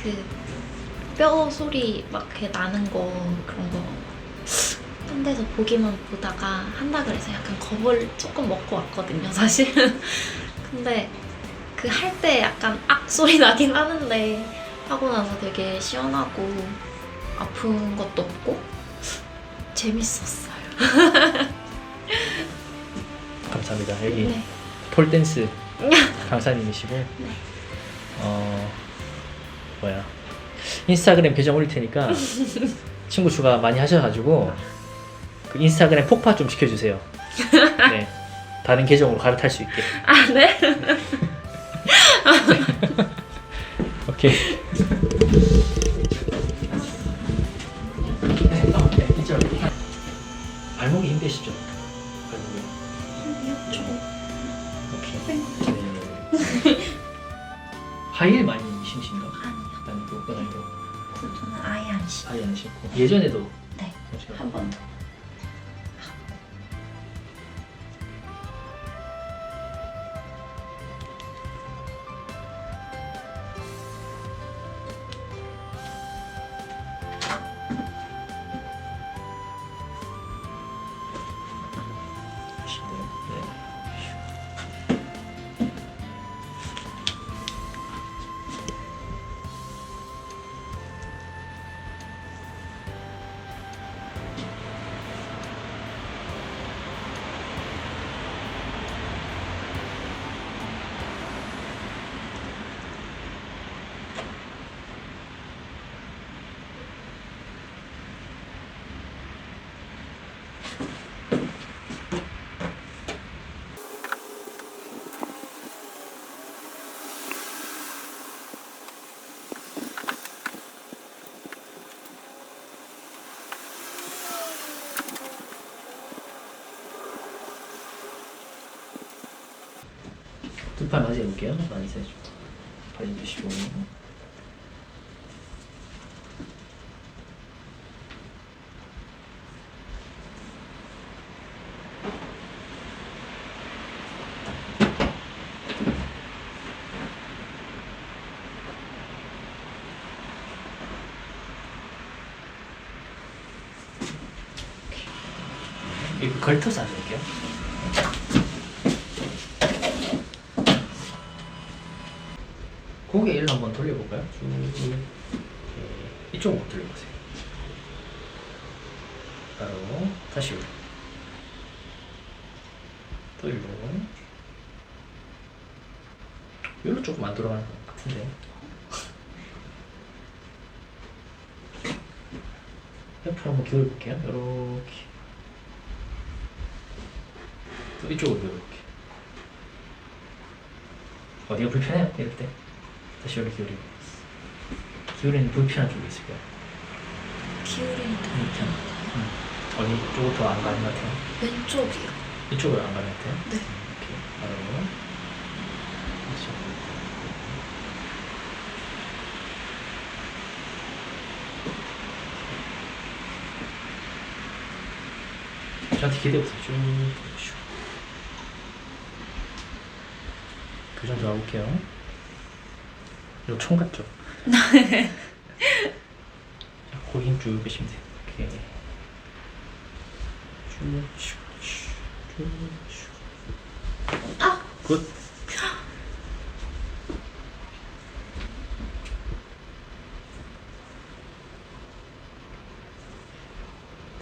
그 뼈 소리 막 이렇게 나는 거 그런 거 딴 데서 보기만 보다가 한다 그래서 약간 겁을 조금 먹고 왔거든요, 사실은. 근데 그 할 때 약간 악 소리 나긴 하는데 하고 나서 되게 시원하고 아픈 것도 없고 재밌었어요. 감사합니다. 여기 네. 폴댄스 강사님이시고 뭐야 인스타그램 계정 올릴 테니까 친구 추가 많이 하셔가지고 그 인스타그램 폭파 좀 시켜주세요. 네, 다른 계정으로 갈아탈 수 있게. 아, 네? 오케이. 네, 이쪽. 발목이 힘드시죠? 발목이. 오케이. 네. 하이힐 많이 신으신가? 아니요. 아니고 그건 아니고 저는 아예 안 신어요. 아예 안 신고 예전에도 네. 신으시나요? 한 번 더. 하시네요. 네. 두 팔 맞이 해볼게요. 많이 세죠. 발 주시고. 이거 걸터서 앉을게요. 고개 일로 한번 돌려볼까요? 쭉 이쪽으로 돌려보세요. 바로 다시 일로. 또 일로. 일로 조금 안 돌아가는 것 같은데. 옆으로 한번 기울여볼게요. 이렇게. 또 이쪽으로 기울여볼게요. 어디가 불편해요? 이럴 때. 다시 여기 기울이고. 기울이는 불편한 쪽이 있을까요? 기울이는 더 불편. 어디 쪽으로 더 안 가는 것 같아요? 왼쪽이요. 이쪽으로 안 가는 것 같아요? 네. 오케이. 바로. 저한테 기대보세요. 쭉 보여주시고. 교정 좀 해볼게요. 이거 총 같죠? 고기 힘쭉 빼시면 돼요. 오케이. 쭉 쉬고, 쭉 쉬고. 아! 굿.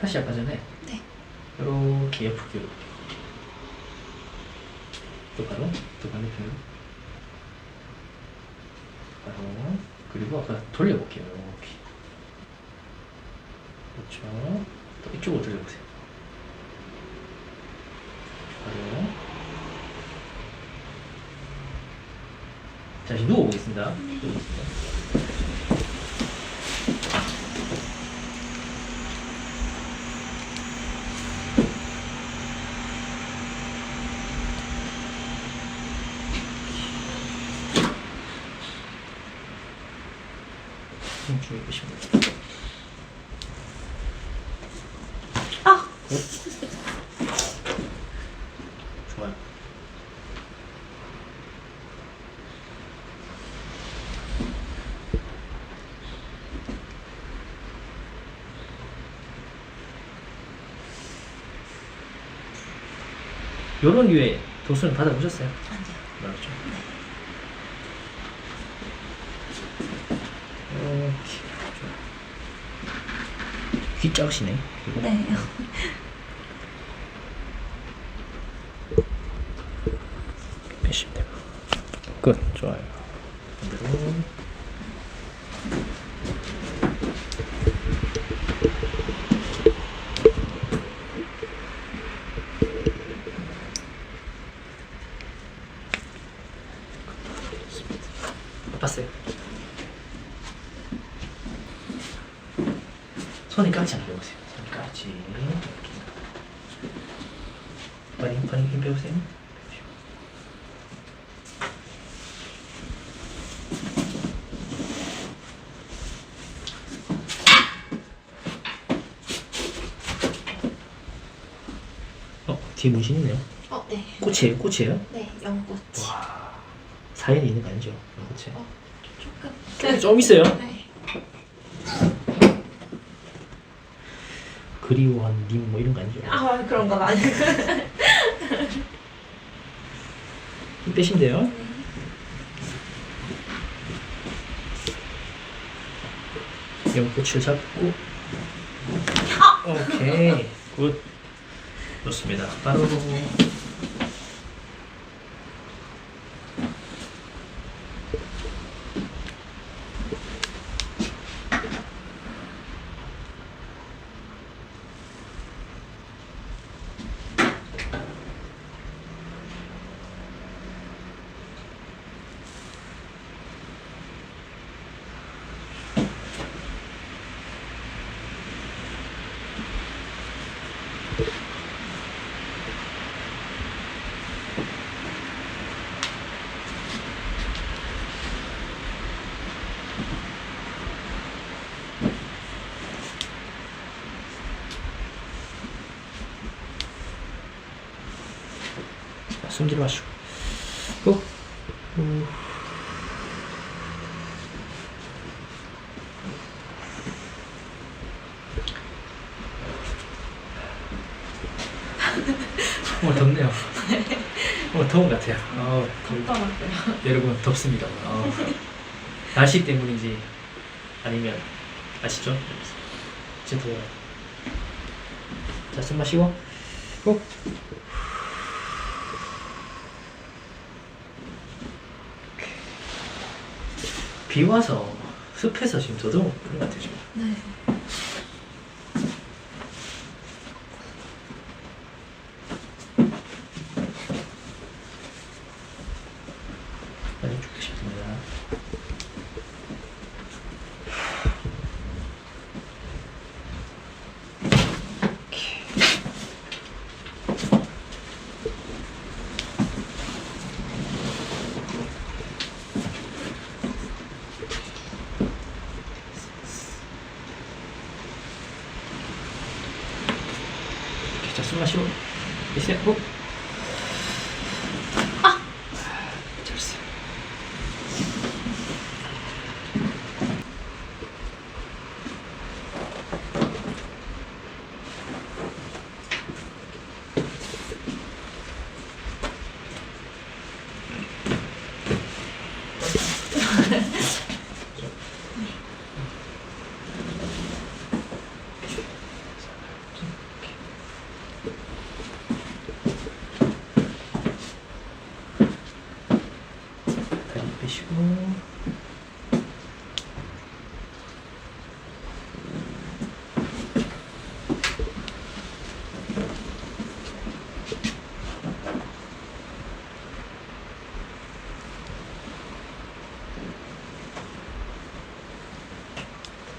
다시 아까 전에 네. 이렇게 옆으로 기울여볼게요. 또 바로 또 반대편으로 바로 그리고 아까 돌려볼게요. 이렇게 그렇죠. 또 이쪽으로 돌려보세요. 바로 자, 이제 누워보겠습니다. 누워보겠습니다. 힘주해 보시면 됩니다. 아! 좋아요. 요런 류의 도수는 받아보셨어요? 아니요. 맞죠? 귀 작으시네. 그리고 네. 빼시면 돼요. 끝. 좋아요. 반대로. 봤어요. 손이 깍지 안 빼보세요. 손이 깍지. 빠링 힘 빼보세요. 뒤에 문신 있네요. 네. 꽃이에요? 꽃이에요? 네, 연꽃. 와, 사연이 있는 거 아니죠? 꽃이. 조금. 좀 있어요. 네. 그리워한 님 뭐 이런 거 아니죠? 그런 건 아니고. 힘 빼시면 돼요. 연꽃을 잡고. 오케이, 굿. 좋습니다. 바로 숨 들이마시고. 후. 덥네요. 더운 것 같아요. 덥더라고요. 여러분 덥습니다. 날씨 때문인지 아니면 아시죠? 진짜 더워요. 자, 숨 마시고 후. 비 와서 습해서 지금 더 더운 그런 것 같아요. 지금. 네. 많이 죽고 싶습니다. 자, 숨 마시고 이제 후. 잘했어요. 다리 빼시고.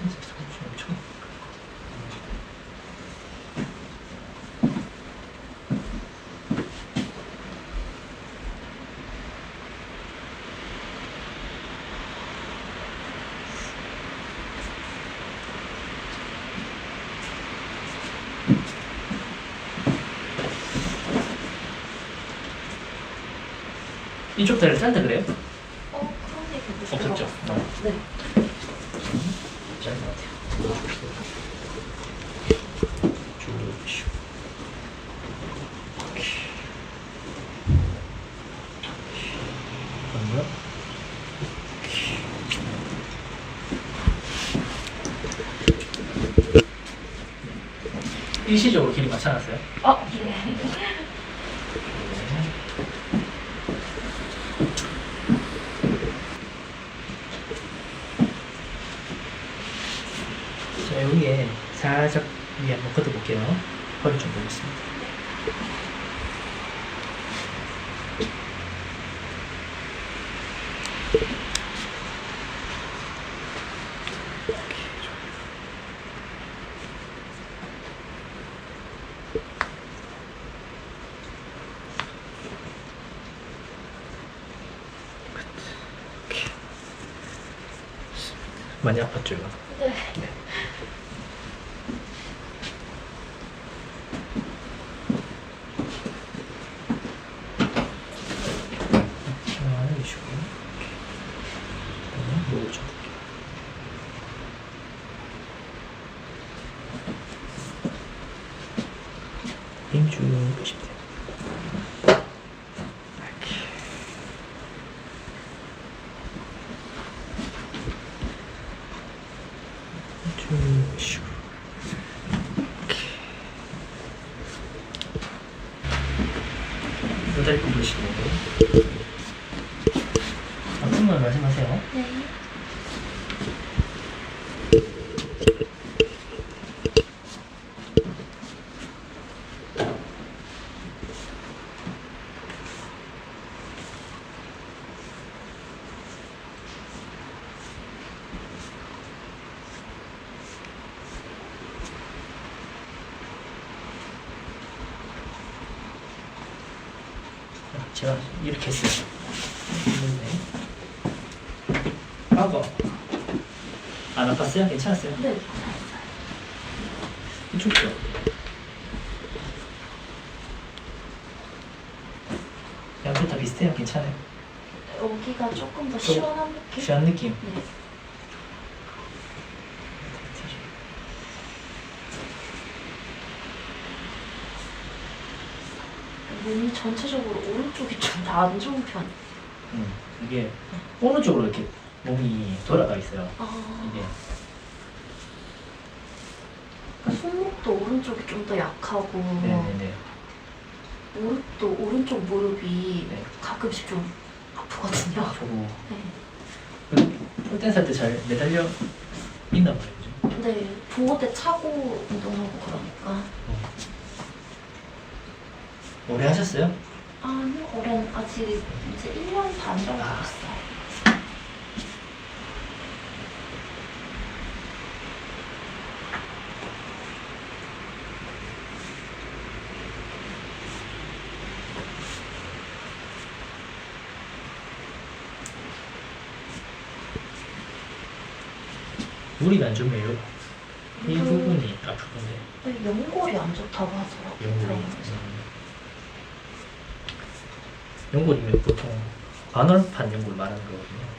엄청. 이쪽 다리를 짧다 그래요? 그런 얘기 없었죠? 네. 짧은 것 같아요. 쭉 쉬고. 정도요? 일시적으로 길이 맞춰놨어요. 네. 자, 여기에 살짝 위에 한번 걷어볼게요. 허리 좀 보겠습니다. 많이 아팠죠, 이거? 네. 편안하게 쉬고. 목을 좀 볼게요. 힘쭉 빼시면 돼요. 이렇게. 쭉 쉬고. 이렇게. 다리 굽으시고. 아픈 말 말씀하세요. 네. 제가 이렇게 했어요. 하고 안 아팠어요? 괜찮았어요? 네. 이쪽도 양쪽 다 비슷해요. 괜찮아요. 여기가 조금 더 좀 시원한 느낌? 시한 느낌. 네. 몸이 전체적으로 오른쪽이 좀 더 안 좋은 편. 이게 오른쪽으로 이렇게 몸이 돌아가 있어요. 아, 이게 그러니까 손목도 오른쪽이 좀 더 약하고 네네네. 무릎도 오른쪽 무릎이 네. 가끔씩 좀 아프거든요. 저거 네. 폴댄스 할 때 잘 매달려 있나 봐요, 그죠? 네, 보호대 차고 운동하고 그러니까. 오래 하셨어요? 아니요, 올해는 아직 이제 1년 반 정도 됐어요. 무릎이 안 좋네요. 이 부분이 아프던데. 네, 연골이 안 좋다고 하더라고요. 연골이. 병원에서. 연골이면 보통 반월판 연골 말하는 거거든요.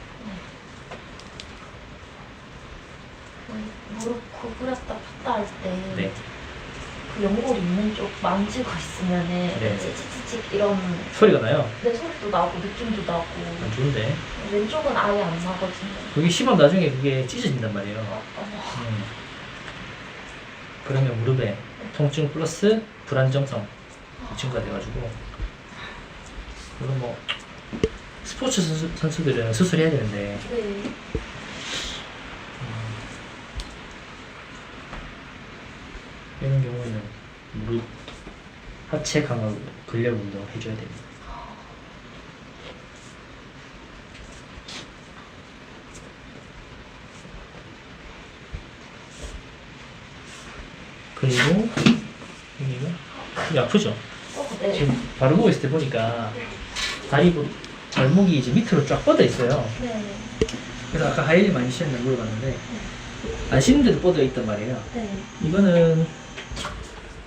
무릎 구부렸다 폈다 할 때 네. 그 연골 있는 쪽 만지고 있으면은 네. 찌찌찌찌 이런 소리가 나요. 내 소리도 나고 느낌도 나고 안 좋은데. 왼쪽은 아예 안 나거든요. 그게 심하면 나중에 그게 찢어진단 말이에요. 그러면 무릎에 통증 플러스 불안정성 증가돼가지고 물론 뭐 스포츠 선수들은 수술해야 되는데 네. 이런 경우에는 무릎 하체 강화 근력 운동 해줘야 됩니다. 그리고 여기가 아프죠? 네. 지금 바르고 있을 때 보니까 다리 발목이 이제 밑으로 쫙 뻗어 있어요. 네. 그래서 아까 하이힐 많이 신었나 물어봤는데 안 신는 데도 뻗어 있단 말이에요. 네. 이거는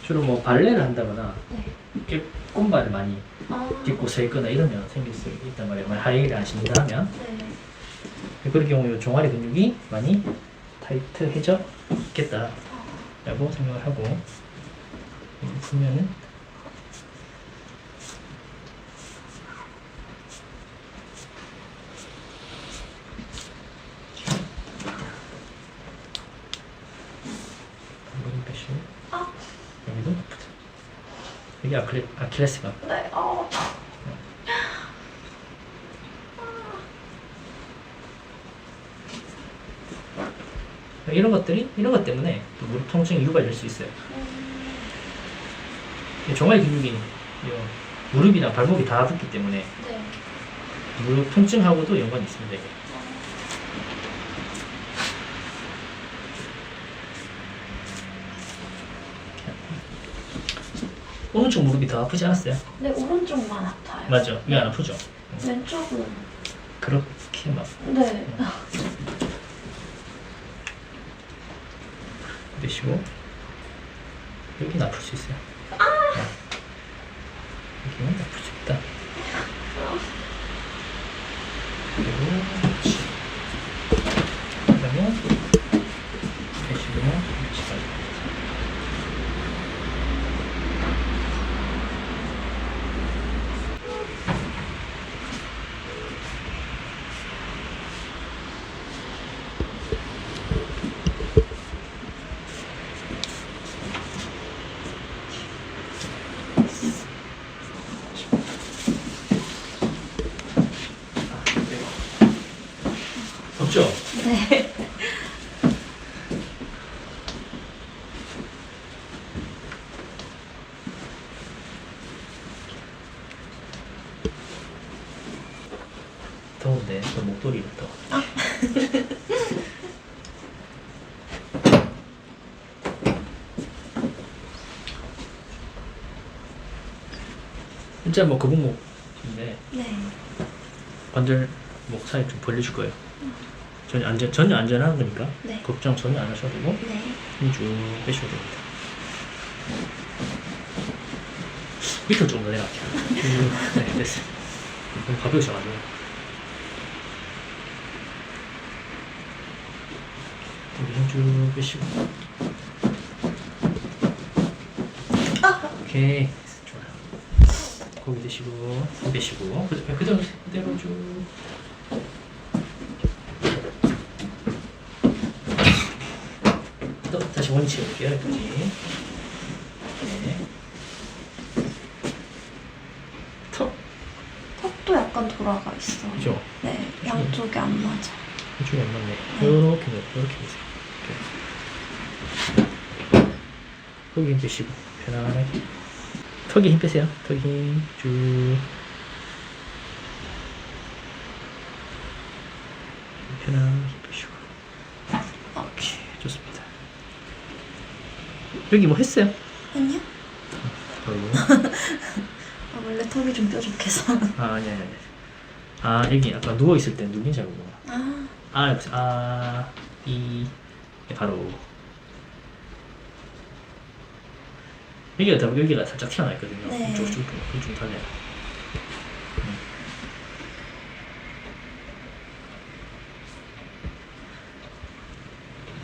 주로 뭐 발레를 한다거나 네. 이렇게 꼼발을 많이 아. 딛고 서 있거나 이러면 생길 수 있단 말이에요. 만약 하이힐을 안 신는다 하면 네. 그런 경우에 종아리 근육이 많이 타이트해져 있겠다 라고 생각을 하고 이렇게 풀면은 여기 아킬레스건. 네. 이런 것 때문에 또 무릎 통증이 유발될 수 있어요. 이 종아리 근육이 이 무릎이나 발목이 다 붙기 때문에 네. 무릎 통증하고도 연관이 있습니다. 이게. 오른쪽 무릎이 더 아프지 않았어요? 네, 오른쪽만 아파요. 맞죠? 이게 안 아프죠? 왼쪽은. 그렇게 막 네. 내쉬고 여기는 아플 수 있어요. 여기는 아플 수 있다. 그리고 그렇지. 그러면 내쉬고 내쉬고. 덥죠? 네. 더운데 저 목도리를 더. 진짜 뭐 거북목인데 네. 관절 목 사이 좀 벌려줄 거예요. 전혀 안전한 거니까 네. 걱정 전혀 안 하셔도 되고 네. 힘 쭉 빼셔도 됩니다. 밑으로 조금 더 내려갈게요. 네, 됐어요. 너무 가벼우셔가지고. 여기 힘 쭉 빼시고. 오케이. 좋아요. 고기 드시고, 힘 빼시고. 그대로 쭉. 또 다시 원위치 해볼게요. 여기까지. 네. 턱. 턱도 약간 돌아가 있어. 그죠? 네. 양쪽이 안 맞아. 이쪽이 안 맞네. 이렇게 보세요. 이렇게. 거기 힘 빼시고 편안하게. 턱에 힘 빼세요. 턱에 힘 쭉. 편안하게 힘 빼시고. 오케이, 좋습니다. 여기 뭐 했어요? 아니요? 아이고. 원래 턱이 좀 뾰족해서. 아니. 아, 여기 아까 누워 있을 때 누긴 자국이구나. 바로 여기가 살짝 튀어나 있거든요. 네. 이쪽 좀 달래요.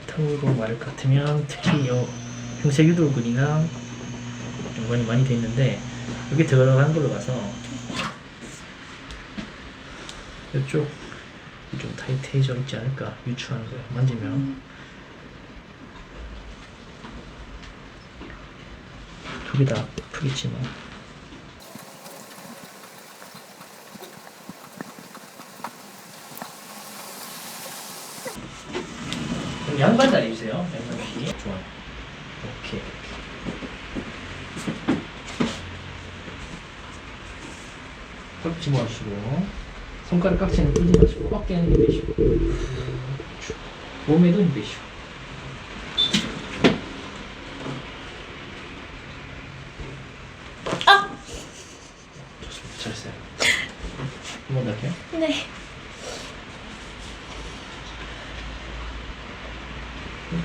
턱으로 말 같으면 특히 요 흉쇄유돌근이랑 연관이 많이 돼 있는데 여기 들어간 걸로 봐서 이쪽 좀 타이트해져 있지 않을까 유추하는 거예요. 만지면 두 개 다 아프겠지만 그럼 양발 다리 주세요. 양발 다리 좋아요. 오케이. 꽉 집어주시고 손가락 깍지는 끌지 마시고 어깨는 힘 빼시고 몸에도 힘 빼시고 좋습니다. 잘했어요. 한 번 더 할게요. 네.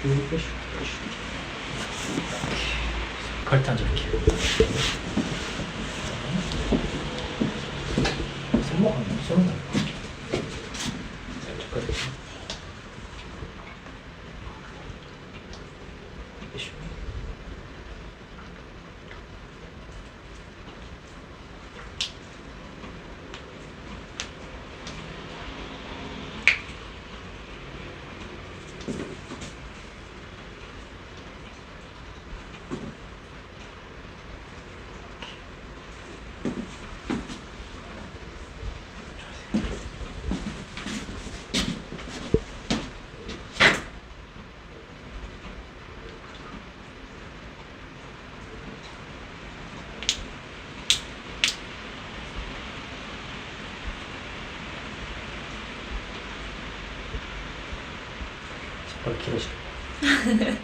쭉 빼시고 걸터 앉아볼게요. 손목 안 손은 안 살짝 꺼내 빼시고 헐 길어지네.